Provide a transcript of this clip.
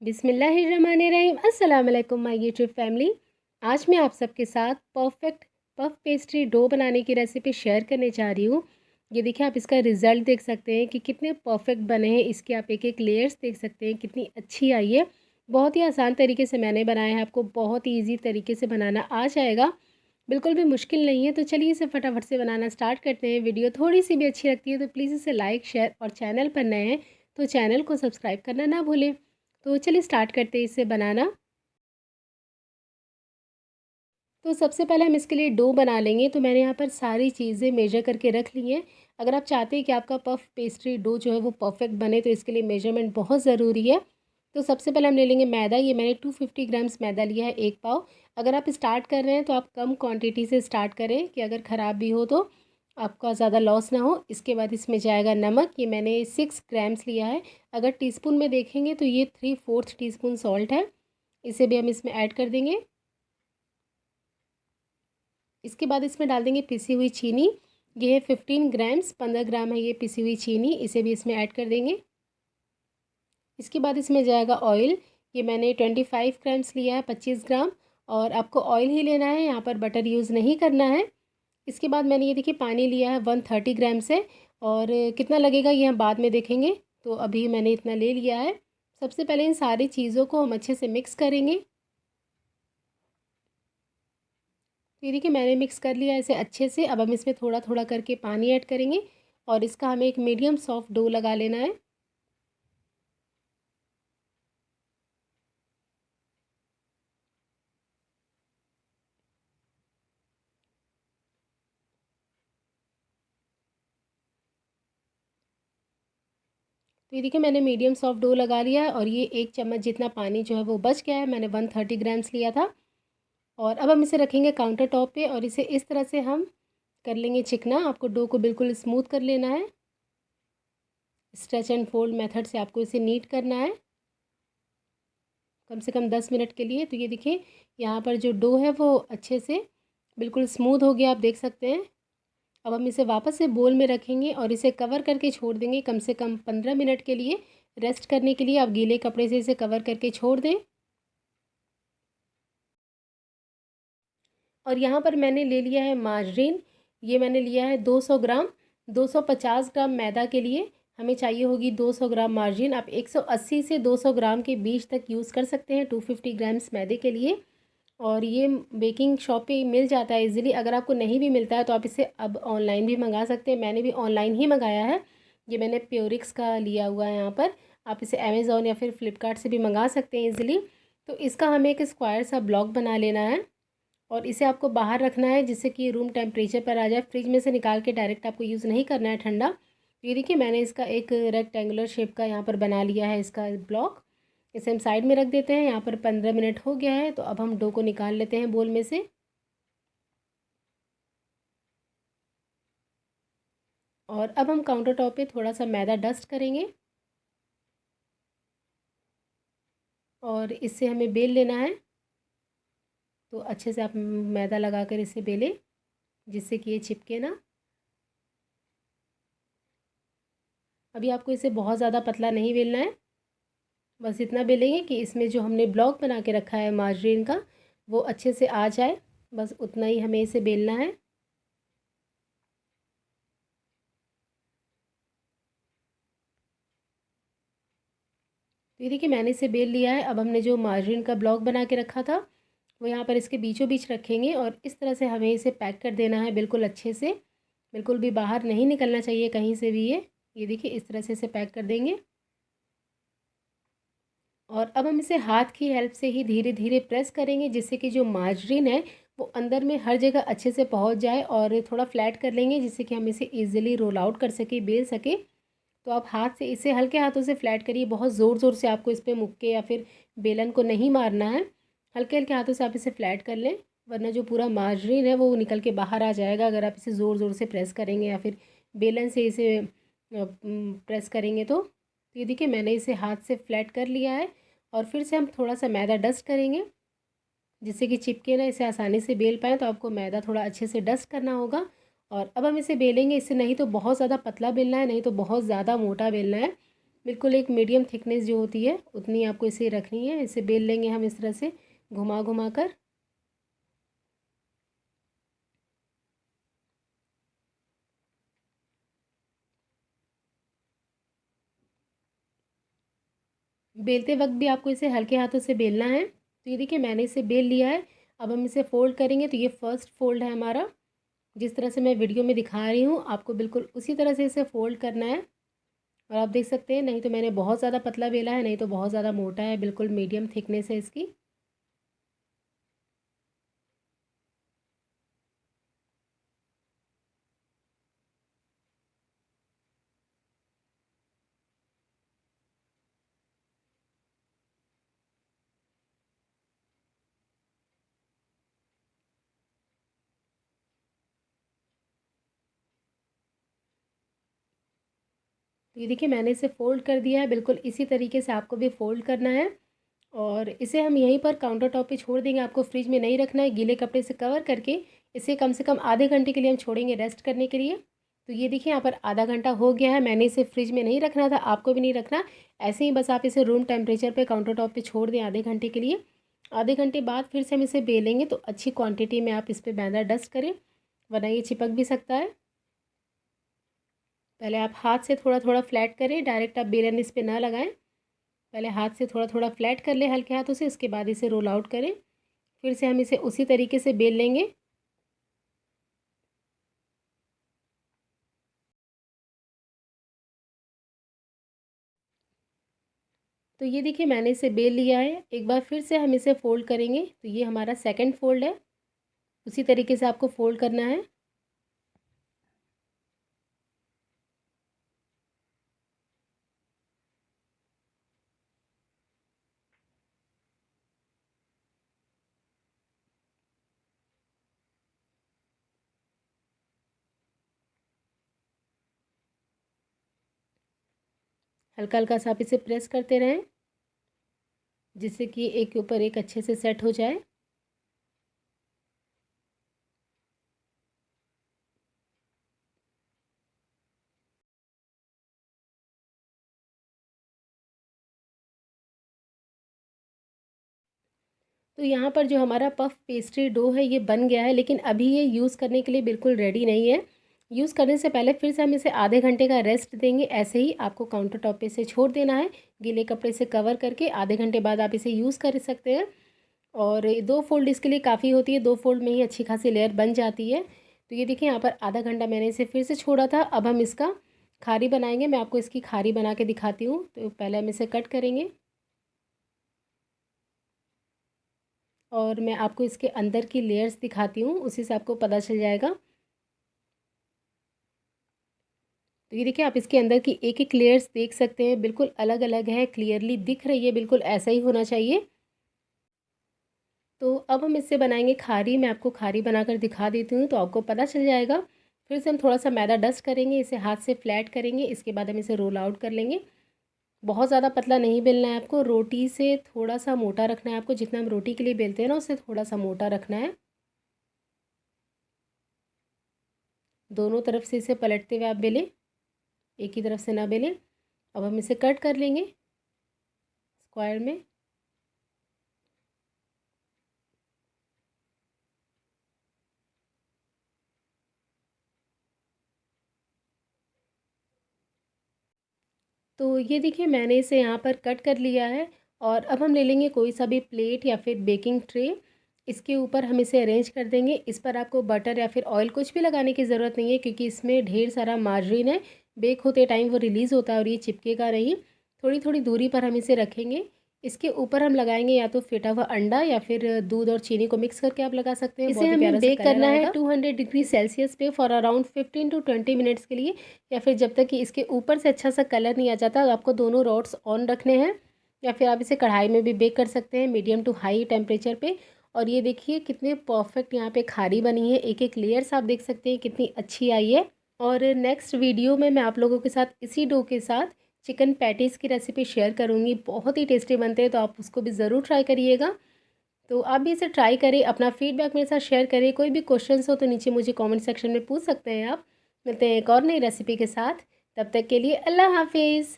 बिस्मिल्लाहिर्रहमानिर्रहीम। अस्सलाम वालेकुम माय यूट्यूब फैमिली। आज मैं आप सबके साथ परफेक्ट पफ पेस्ट्री डो बनाने की रेसिपी शेयर करने जा रही हूँ। ये देखिए, आप इसका रिज़ल्ट देख सकते हैं कि कितने परफेक्ट बने हैं। इसके आप एक एक लेयर्स देख सकते हैं कितनी अच्छी आई है। बहुत ही आसान तरीके से मैंने बनाया है, आपको बहुत ही ईजी तरीके से बनाना आ जाएगा, बिल्कुल भी मुश्किल नहीं है। तो चलिए इसे फटाफट से बनाना स्टार्ट करते हैं। वीडियो थोड़ी सी भी अच्छी लगती है तो प्लीज़ इसे लाइक शेयर और चैनल पर नए हैं तो चैनल को सब्सक्राइब करना ना भूलें। तो चलिए स्टार्ट करते हैं इसे बनाना। तो सबसे पहले हम इसके लिए डो बना लेंगे। तो मैंने यहाँ पर सारी चीज़ें मेजर करके रख ली हैं। अगर आप चाहते हैं कि आपका पफ पेस्ट्री डो जो है वो परफेक्ट बने तो इसके लिए मेजरमेंट बहुत ज़रूरी है। तो सबसे पहले हम ले लेंगे मैदा। ये मैंने 250 ग्राम्स मैदा लिया है, 1 पाव। अगर आप स्टार्ट कर रहे हैं तो आप कम क्वांटिटी से स्टार्ट करें कि अगर ख़राब भी हो तो आपका ज़्यादा लॉस ना हो। इसके बाद इसमें जाएगा नमक। ये मैंने 6 ग्राम्स लिया है। अगर टीस्पून में देखेंगे तो ये 3/4 टीस्पून सॉल्ट है, इसे भी हम इसमें ऐड कर देंगे। इसके बाद इसमें डाल देंगे पिसी हुई चीनी। ये है 15 ग्राम्स, 15 ग्राम है ये पिसी हुई चीनी, इसे भी इसमें ऐड कर देंगे। इसके बाद इसमें जाएगा ऑयल। ये मैंने 25 ग्राम्स लिया है, 25 ग्राम। और आपको ऑयल ही लेना है, यहाँ पर बटर यूज़ नहीं करना है। इसके बाद मैंने ये देखिए पानी लिया है 130 ग्राम से। और कितना लगेगा ये हम बाद में देखेंगे। तो अभी मैंने इतना ले लिया है। सबसे पहले इन सारी चीज़ों को हम अच्छे से मिक्स करेंगे। तो ये देखिए मैंने मिक्स कर लिया इसे अच्छे से। अब हम इसमें थोड़ा थोड़ा करके पानी ऐड करेंगे और इसका हमें एक मीडियम सॉफ्ट डो लगा लेना है। तो ये देखिए मैंने मीडियम सॉफ्ट डो लगा लिया है और ये 1 चम्मच जितना पानी जो है वो बच गया है। मैंने 130 ग्राम्स लिया था। और अब हम इसे रखेंगे काउंटर टॉप पे और इसे इस तरह से हम कर लेंगे चिकना। आपको डो को बिल्कुल स्मूथ कर लेना है। स्ट्रेच एंड फोल्ड मेथड से आपको इसे नीट करना है कम से कम 10 मिनट के लिए। तो ये देखिए यहाँ पर जो डो है वो अच्छे से बिल्कुल स्मूथ हो गया, आप देख सकते हैं। अब हम इसे वापस से बोल में रखेंगे और इसे कवर करके छोड़ देंगे कम से कम 15 मिनट के लिए। रेस्ट करने के लिए आप गीले कपड़े से इसे कवर करके छोड़ दें। और यहाँ पर मैंने ले लिया है मार्जरीन। ये मैंने लिया है 200 ग्राम। 250 ग्राम मैदा के लिए हमें चाहिए होगी 200 ग्राम मार्जिन। आप 180 से 200 ग्राम के बीच तक यूज़ कर सकते हैं 250 ग्राम्स मैदे के लिए। और ये बेकिंग शॉप पे मिल जाता है इजीली। अगर आपको नहीं भी मिलता है तो आप इसे अब ऑनलाइन भी मंगा सकते हैं। मैंने भी ऑनलाइन ही मंगाया है। ये मैंने प्योरिक्स का लिया हुआ है यहाँ पर। आप इसे अमेज़ॉन या फिर फ्लिपकार्ट से भी मंगा सकते हैं इजीली। तो इसका हमें एक स्क्वायर सा ब्लॉक बना लेना है और इसे आपको बाहर रखना है जिससे कि रूम टेम्परेचर पर आ जाए। फ्रिज में से निकाल के डायरेक्ट आपको यूज़ नहीं करना है ठंडा। तो ये देखिए मैंने इसका एक रेक्टेंगुलर शेप का यहाँ पर बना लिया है इसका ब्लॉक। इसे हम साइड में रख देते हैं। यहाँ पर 15 मिनट हो गया है। तो अब हम डो को निकाल लेते हैं बोल में से। और अब हम काउंटर टॉप पे थोड़ा सा मैदा डस्ट करेंगे और इससे हमें बेल लेना है। तो अच्छे से आप मैदा लगा कर इसे बेलें जिससे कि ये चिपके ना। अभी आपको इसे बहुत ज़्यादा पतला नहीं बेलना है, बस इतना बेलेंगे कि इसमें जो हमने ब्लॉक बना के रखा है मार्जरीन का वो अच्छे से आ जाए। बस उतना ही हमें इसे बेलना है। तो ये देखिए मैंने इसे बेल लिया है। अब हमने जो मार्जरीन का ब्लॉक बना के रखा था वो यहाँ पर इसके बीचों बीच रखेंगे और इस तरह से हमें इसे पैक कर देना है बिल्कुल अच्छे से। बिल्कुल भी बाहर नहीं निकलना चाहिए कहीं से भी ये देखिए इस तरह से इसे पैक कर देंगे। और अब हम इसे हाथ की हेल्प से ही धीरे धीरे प्रेस करेंगे जिससे कि जो मार्जरीन है वो अंदर में हर जगह अच्छे से पहुंच जाए। और थोड़ा फ्लैट कर लेंगे जिससे कि हम इसे इजीली रोल आउट कर सके, बेल सके। तो आप हाथ से इसे हल्के हाथों से फ्लैट करिए, बहुत ज़ोर ज़ोर से आपको इस पर मुक्के या फिर बेलन को नहीं मारना है। हल्के हल्के हाथों से आप इसे फ्लैट कर लें, वरना जो पूरा मार्जरीन है वो निकल के बाहर आ जाएगा अगर आप इसे ज़ोर ज़ोर से प्रेस करेंगे या फिर बेलन से इसे प्रेस करेंगे। तो ये देखिए मैंने इसे हाथ से फ्लैट कर लिया है। और फिर से हम थोड़ा सा मैदा डस्ट करेंगे जिससे कि चिपके ना, इसे आसानी से बेल पाएँ। तो आपको मैदा थोड़ा अच्छे से डस्ट करना होगा। और अब हम इसे बेलेंगे। इससे नहीं तो बहुत ज़्यादा पतला बेलना है, नहीं तो बहुत ज़्यादा मोटा बेलना है। बिल्कुल एक मीडियम थिकनेस जो होती है उतनी आपको इसे रखनी है। इसे बेल लेंगे हम इस तरह से घुमा घुमा कर। बेलते वक्त भी आपको इसे हल्के हाथों से बेलना है। तो ये देखिए मैंने इसे बेल लिया है। अब हम इसे फ़ोल्ड करेंगे। तो ये फर्स्ट फ़ोल्ड है हमारा। जिस तरह से मैं वीडियो में दिखा रही हूँ आपको बिल्कुल उसी तरह से इसे फ़ोल्ड करना है। और आप देख सकते हैं, नहीं तो मैंने बहुत ज़्यादा पतला बेला है, नहीं तो बहुत ज़्यादा मोटा है। बिल्कुल मीडियम थिकनेस है इसकी। तो ये देखिए मैंने इसे फ़ोल्ड कर दिया है। बिल्कुल इसी तरीके से आपको भी फ़ोल्ड करना है। और इसे हम यहीं पर काउंटर टॉप पे छोड़ देंगे। आपको फ्रिज में नहीं रखना है, गीले कपड़े से कवर करके इसे कम से कम आधे घंटे के लिए हम छोड़ेंगे रेस्ट करने के लिए। तो ये देखिए यहाँ पर आधा घंटा हो गया है। मैंने इसे फ्रिज में नहीं रखना था, आपको भी नहीं रखना। ऐसे ही बस आप इसे रूम टेम्परेचर पे काउंटर टॉप पे छोड़ दें आधे घंटे के लिए। आधे घंटे बाद फिर से हम इसे बेलेंगे। तो अच्छी क्वांटिटी में आप इस पर मैदा डस्ट करें, वरना ये चिपक भी सकता है। पहले आप हाथ से थोड़ा थोड़ा फ्लैट करें, डायरेक्ट आप बेलन इस पर ना लगाएं। पहले हाथ से थोड़ा थोड़ा फ्लैट कर लें हल्के हाथों से, उसके बाद इसे रोल आउट करें। फिर से हम इसे उसी तरीके से बेल लेंगे। तो ये देखिए मैंने इसे बेल लिया है। एक बार फिर से हम इसे फ़ोल्ड करेंगे। तो ये हमारा सेकंड फ़ोल्ड है। उसी तरीके से आपको फ़ोल्ड करना है। हल्का हल्का सा आप इसे प्रेस करते रहें, जिससे कि एक के ऊपर एक अच्छे से सेट हो जाए। तो यहाँ पर जो हमारा पफ पेस्ट्री डो है ये बन गया है, लेकिन अभी ये यूज़ करने के लिए बिल्कुल रेडी नहीं है। यूज़ करने से पहले फिर से हम इसे आधे घंटे का रेस्ट देंगे। ऐसे ही आपको काउंटर टॉप पे से छोड़ देना है, गीले कपड़े से कवर करके। आधे घंटे बाद आप इसे यूज़ कर सकते हैं। और ये 2 फ़ोल्ड इसके लिए काफ़ी होती है, 2 फ़ोल्ड में ही अच्छी खासी लेयर बन जाती है। तो ये देखिए यहाँ पर आधा घंटा मैंने इसे फिर से छोड़ा था। अब हम इसका खारी बनाएंगे। मैं आपको इसकी खारी बना के दिखाती हूँ। तो पहले हम इसे कट करेंगे और मैं आपको इसके अंदर की लेयर्स दिखाती हूँ, उसी से आपको पता चल जाएगा। तो ये देखिए आप इसके अंदर की एक एक लेयर्स देख सकते हैं, बिल्कुल अलग अलग है, क्लियरली दिख रही है। बिल्कुल ऐसा ही होना चाहिए। तो अब हम इससे बनाएंगे खारी। मैं आपको खारी बनाकर दिखा देती हूँ, तो आपको पता चल जाएगा। फिर से हम थोड़ा सा मैदा डस्ट करेंगे, इसे हाथ से फ्लैट करेंगे। इसके बाद हम इसे रोल आउट कर लेंगे। बहुत ज़्यादा पतला नहीं बेलना है आपको, रोटी से थोड़ा सा मोटा रखना है आपको। जितना हम रोटी के लिए बेलते हैं ना, उससे थोड़ा सा मोटा रखना है। दोनों तरफ से इसे पलटते हुए आप बेलें, एक ही तरफ से ना बेलें। अब हम इसे कट कर लेंगे स्क्वायर में। तो ये देखिए मैंने इसे यहाँ पर कट कर लिया है। और अब हम ले लेंगे कोई सा भी प्लेट या फिर बेकिंग ट्रे। इसके ऊपर हम इसे अरेंज कर देंगे। इस पर आपको बटर या फिर ऑयल कुछ भी लगाने की ज़रूरत नहीं है, क्योंकि इसमें ढेर सारा मार्जिन है। बेक होते टाइम वो रिलीज़ होता है और ये चिपकेगा नहीं। थोड़ी थोड़ी दूरी पर हम इसे रखेंगे। इसके ऊपर हम लगाएंगे या तो फेटा हुआ अंडा या फिर दूध और चीनी को मिक्स करके आप लगा सकते हैं। इसे हमें बेक करना है 200 डिग्री सेल्सियस पे फॉर अराउंड 15 टू 20 मिनट्स के लिए, या फिर जब तक कि इसके ऊपर से अच्छा सा कलर नहीं आ जाता। तो आपको दोनों रॉड्स ऑन रखने हैं, या फिर आप इसे कढ़ाई में भी बेक कर सकते हैं मीडियम टू हाई टेम्परेचर पे। और ये देखिए कितने परफेक्ट यहाँ पे खारी बनी है। एक एक लेयर्स आप देख सकते हैं कितनी अच्छी आई है। और नेक्स्ट वीडियो में मैं आप लोगों के साथ इसी डो के साथ चिकन पैटीज़ की रेसिपी शेयर करूँगी। बहुत ही टेस्टी बनते हैं, तो आप उसको भी ज़रूर ट्राई करिएगा। तो आप भी इसे ट्राई करें, अपना फीडबैक मेरे साथ शेयर करें। कोई भी क्वेश्चंस हो तो नीचे मुझे कमेंट सेक्शन में पूछ सकते हैं आप। मिलते हैं एक और नई रेसिपी के साथ। तब तक के लिए अल्लाह हाफिज़।